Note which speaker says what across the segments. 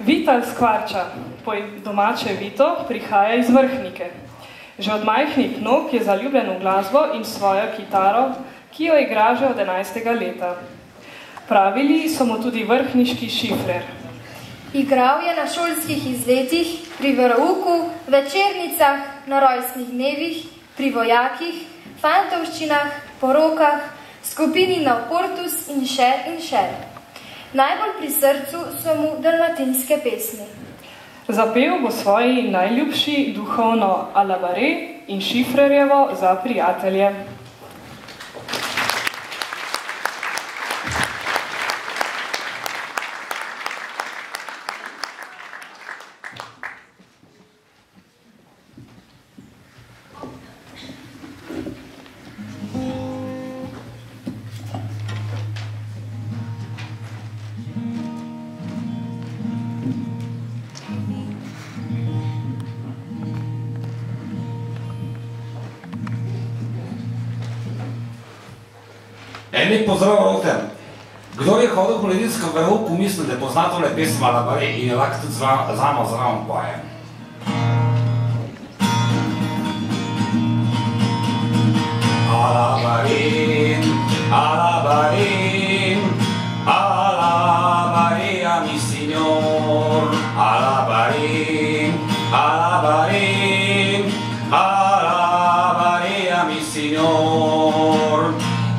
Speaker 1: Vita Skvarča, po domače Vito, prihaja iz Vrhnike. Že od majhnih nog je zaljubljen v glasbo in svojo kitaro, ki jo igra že od 11. leta. Pravili so mu tudi vrhniški šifrer.
Speaker 2: Igral je na šolskih izletih, pri verouku, večernicah, na rojstnih dnevih, pri vojakih, fantovščinah, porokah, skupini na Portus in še in še. Najbolj pri srcu so mu dalmatinske pesmi.
Speaker 1: Zapel bo svoji najljubši duhovno Alabare in Šifrerjevo Za prijatelje.
Speaker 3: Lep pozdrav, Roten. Kdor je hodil po ledinsko verouku, misli, da pozna tole pesma Alabare in je lahko tudi zamo zraven poje. Alabarin, alabarin, alabarea mi signor. Alabarin, alabarin, alabarea mi signor.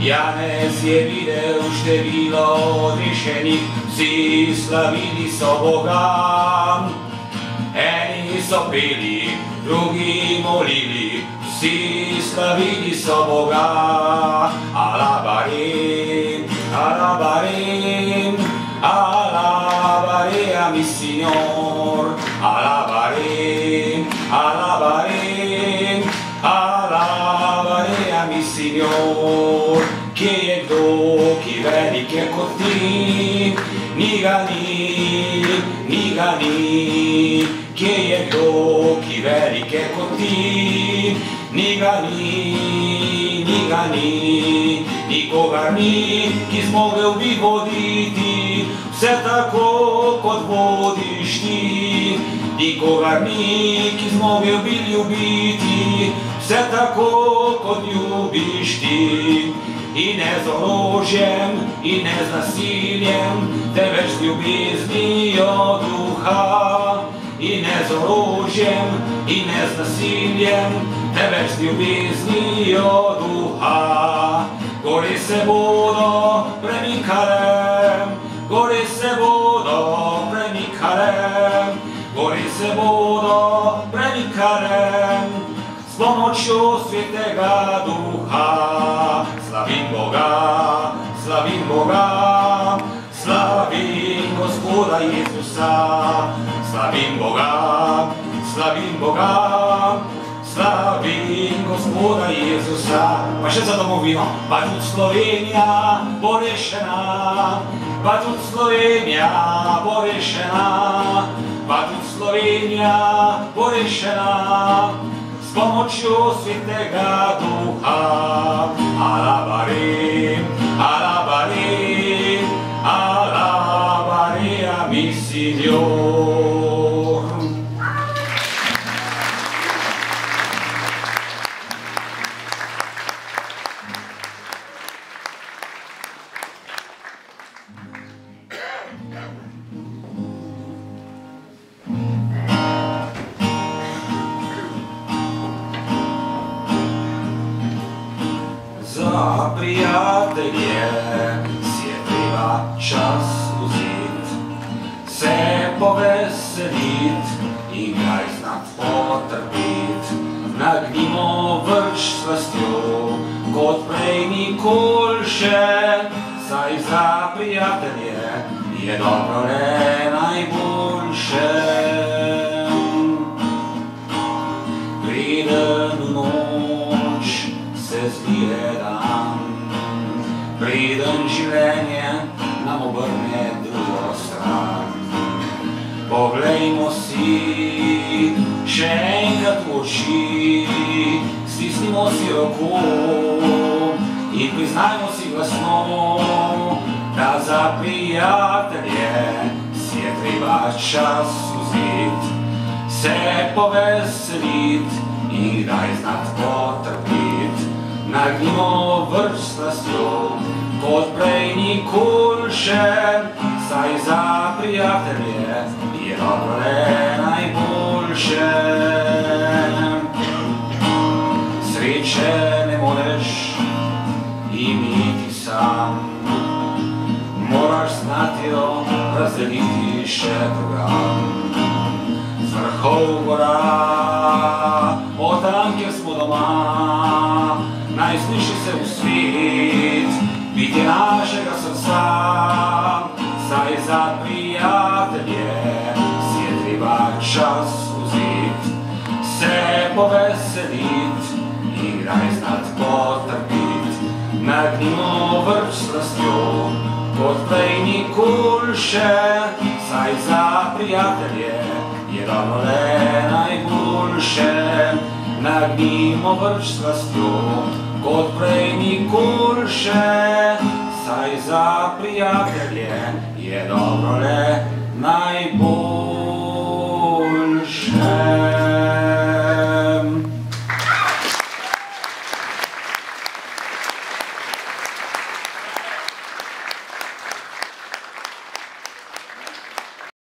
Speaker 3: Janez je videl število odrešenih, vsi slavili so Boga. Eni so peli, drugi molili, vsi slavili so Boga. Alabarim, alabarim, alabarea mi signor. Alabarim, alabarim, alabarea mi signor. Kje je kdo, ki velik je kot ti? Ni ga ni, ni ga ni. Kje je kdo, ki velik je kot ti? Ni ga ni, ni ga ni. Nikogar ni, ki zmogel bi voditi vse tako, kot vodiš ti. Nikogar ni, ki zmogel bi ljubiti vse tako, kot ljubiš ti. In ne z orožjem, in ne z nasiljem, temveč z ljubeznijo duha. In ne z orožjem, in ne z nasiljem, temveč z ljubeznijo duha. Gore se bodo premikale, gore se bodo premikale, gore se bodo premikale, s pomočjo Svetega Duha. Slavim Boga, slavim Boga, slavim Gospoda Jezusa. Slavim Boga, slavim Boga, slavim Gospoda Jezusa. Pa še za domovino, pa tudi Slovenija bo rešena, pa tudi Slovenija bo rešena, pa tudi Slovenija bo rešena. S pomočjo Svetega Duha. Alabarim, alabarim, alabarea mi signor. Za prijatelje si je treba čas vzit, se poveselit in kaj znat potrpit. Nagnimo vrč s slastjo, kot prej nikol še, saj za prijatelje je dobro le najboljše. Preden v noč se zbije dan, preden življenje nam obrne drugo stran. Poglejmo si še enkrat v oči, stisnimo si roko in priznajmo si glasno, da za prijatelje si je treba treba čas vzit, se poveselit in kdaj znat potrpit. Nagnimo vrč s slastjo, kot prej nikoli še, saj za prijatelje je dobro le najboljše. Sreče ne moreš imeti sam, moraš znati jo razdeliti še drugam. Z vrhov gora, od tam, kjer smo doma, naj sliši se v svet, biti našega srca, saj za prijatelje si je treba čas vzit, se poveselit in kdaj znat potrpit. Nagnimo vrč s slastjo, kot prej nikoli še, saj za prijatelje je dobro le najboljše. Nagnimo vrč s slastjo, kot prej nikoli še, saj za prijatelje je dobro le